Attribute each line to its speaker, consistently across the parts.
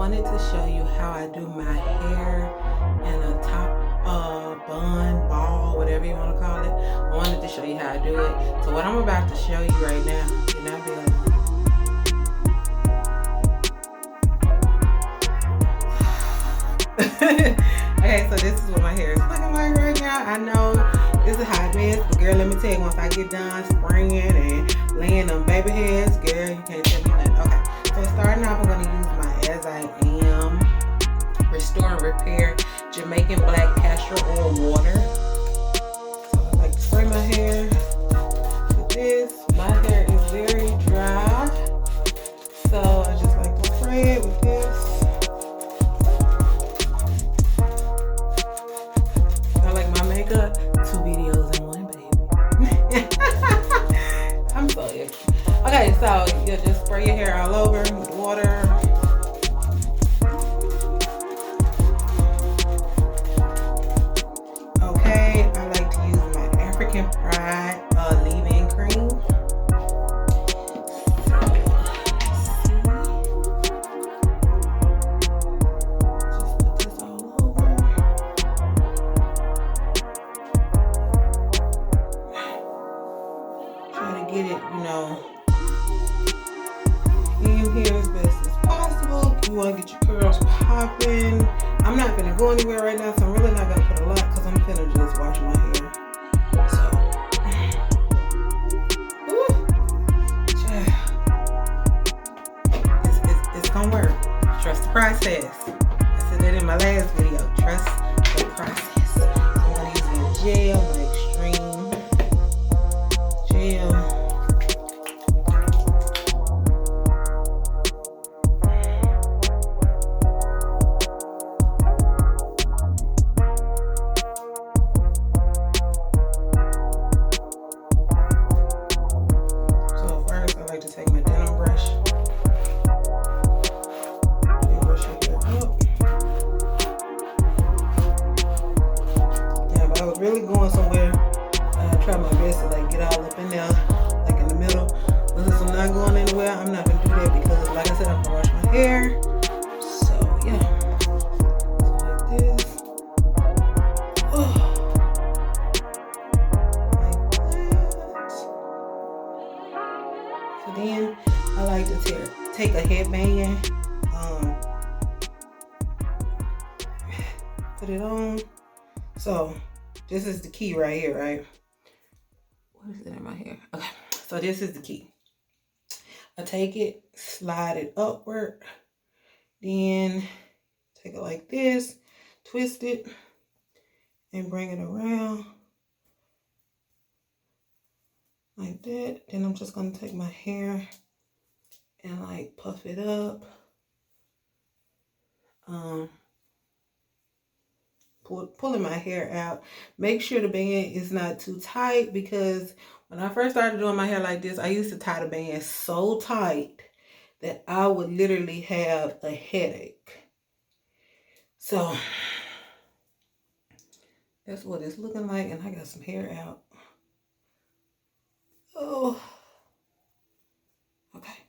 Speaker 1: wanted to show you how I do my hair in a top bun, ball, whatever you want to call it. I wanted to show you how I do it. So what I'm about to show you right now, you're not be alone. Okay, so this is what my hair is looking like right now. I know this is a hot mess, but girl, let me tell you, once I get done spraying and laying them baby hairs, girl, you can't tell me nothing. Okay, so starting off, I'm going to use my As I Am Restore and Repair Jamaican Black Castro Oil Water. So I like to spray my hair with this. My hair is very dry, so I just like to spray it with this. Makeup, 2 videos in one, baby. I'm so icky. Okay, so you just spray your hair all over with water. Okay, I like to use my African Pride leave-in cream. Get it, in here as best as possible. You want to get your curls popping. I'm not gonna go anywhere right now, so I'm really not gonna put a lot because I'm gonna just wash my hair. So, it's gonna work. Trust the process. I said that in my last video. Trust the process. I'm gonna use my gel, my extreme gel. Take my denim brush and brush your hair up. Yeah, but I was really going somewhere. I try my best to get all up in there, in the middle. But since I'm not going anywhere, I'm not gonna do that because, like I said, I'm gonna wash my hair. So yeah, so like this. Oh. Then I like to take a headband, put it on. So this is the key right here, right? What is it in my hair? Okay, so this is the key. I take it, slide it upward, then take it like this, twist it, and bring it around like that. Then I'm just gonna take my hair and puff it up. Pulling my hair out. Make sure the band is not too tight, because when I first started doing my hair like this, I used to tie the band so tight that I would literally have a headache. So that's what it's looking like, and I got some hair out. Oh, okay.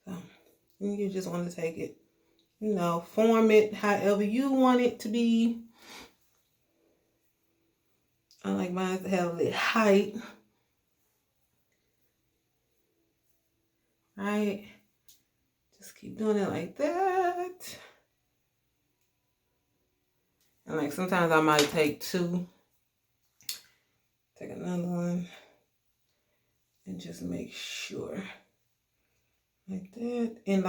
Speaker 1: So you just want to take it, form it however you want it to be. I like mine to have a little height. Right? Just keep doing it like that. And sometimes I might take 2. Take another one. And just make sure. Like that. And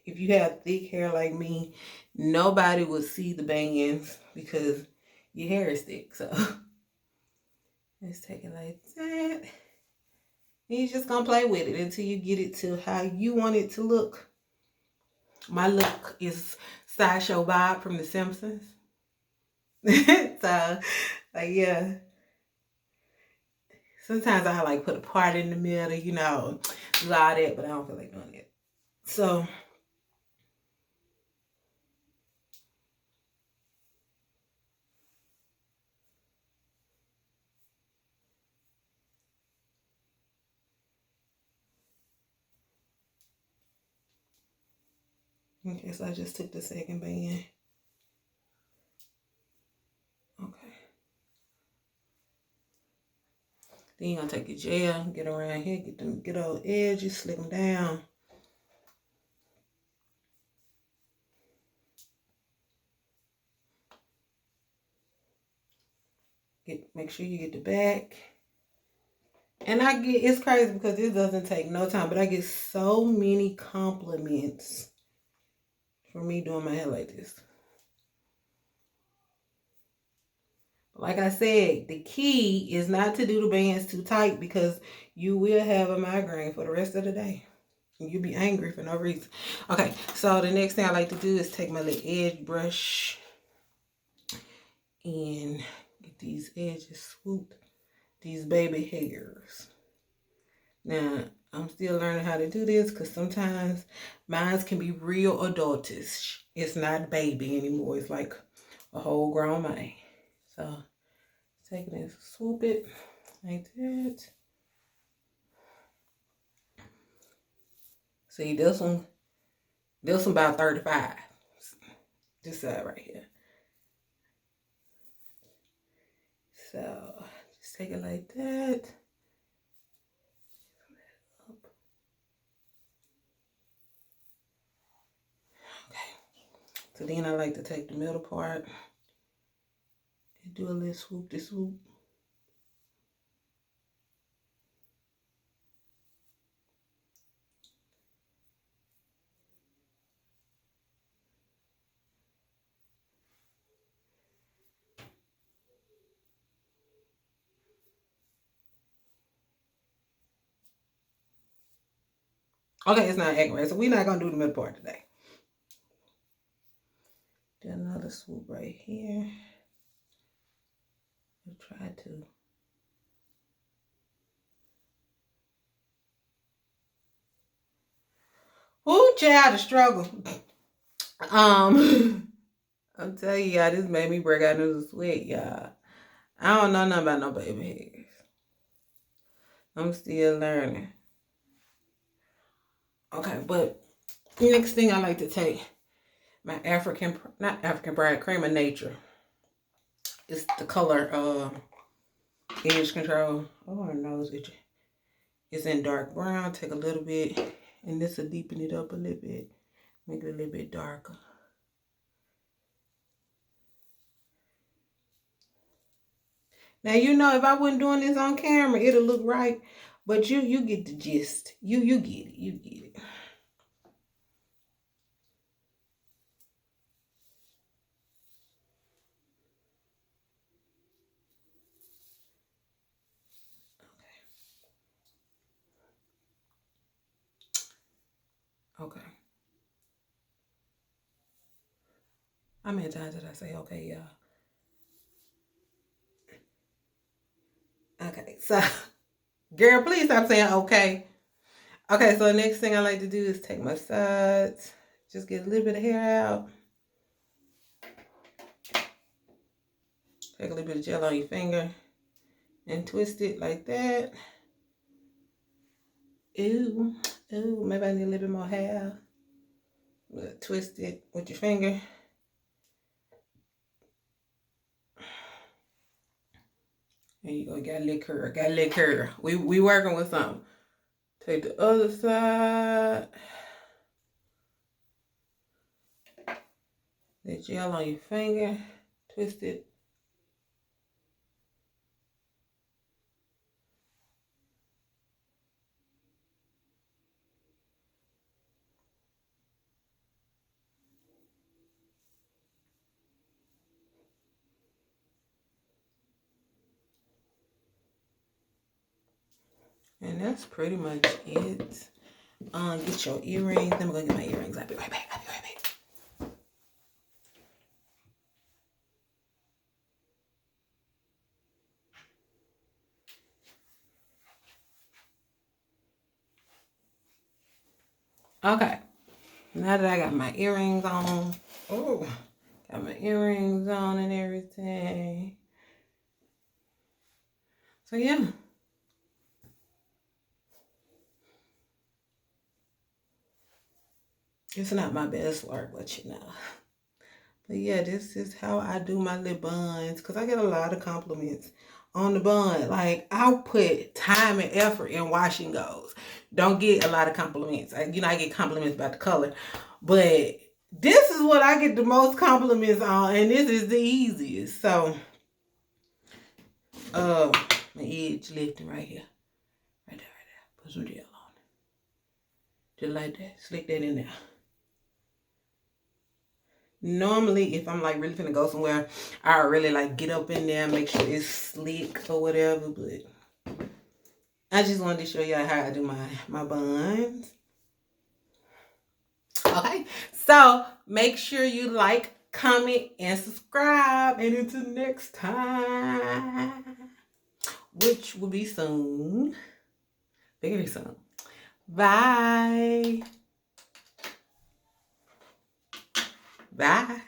Speaker 1: if you have thick hair like me, nobody will see the bangs because your hair is thick. So let's take it like that. And you're just gonna play with it until you get it to how you want it to look. My look is Sideshow Bob from The Simpsons. So, yeah. Sometimes I put a part in the middle, do all that, but I don't feel like doing it. So Okay, so I just took the second band. Okay. Then you're gonna take your gel, get around here, get them good old edges, slick them down. Make sure you get the back. And it's crazy because this doesn't take no time, but I get so many compliments for me doing my hair like this. Like I said, the key is not to do the bands too tight because you will have a migraine for the rest of the day. And you'll be angry for no reason. Okay, so the next thing I like to do is take my little edge brush and get these edges swooped, these baby hairs. Now, I'm still learning how to do this because sometimes mine can be real adultish. It's not baby anymore. It's like a whole grown man. So, taking it, swoop it like that. See, this one about 35. This side right here. So, just take it like that. So then I like to take the middle part and do a little swoop to swoop. Okay, it's not acting right, so we're not going to do the middle part today. Do another swoop right here. We'll try to. Ooh, child, the struggle. I'm telling y'all, this made me break out into the sweat, y'all. I don't know nothing about no baby hairs. I'm still learning. Okay, but the next thing I like to take, my not African Pride, Cream of Nature. It's the color Edge Control. Oh, my nose itchy. It's in dark brown. Take a little bit, and this will deepen it up a little bit. Make it a little bit darker. Now, you know, if I wasn't doing this on camera, it'll look right. But you get the gist. You get it. You get it. Okay. How many times did I say okay, y'all? Okay, so, girl, please stop saying okay. Okay, so the next thing I like to do is take my sides. Just get a little bit of hair out. Take a little bit of gel on your finger and twist it like that. Ooh, maybe I need a little bit more hair. Twist it with your finger. There you go, got a little curl, We working with something. Take the other side. The gel on your finger. Twist it. And that's pretty much it. Get your earrings. Let me go get my earrings. I'll be right back. Okay. Now that I got my earrings on. Oh, got my earrings on and everything. So yeah. It's not my best work, but you know. But yeah, this is how I do my lip buns, because I get a lot of compliments on the bun. Like, I'll put time and effort in washing those. Don't get a lot of compliments. I get compliments about the color, but this is what I get the most compliments on, and this is the easiest. So, my edge lifting right here. Right there. Put some gel on it. Just like that. Slick that in there. Normally, if I'm like really finna go somewhere, I really like get up in there, make sure it's slick or whatever. But I just wanted to show y'all how I do my buns. Okay, so make sure you like, comment, and subscribe. And until next time, which will be soon, very soon. Bye. Bye.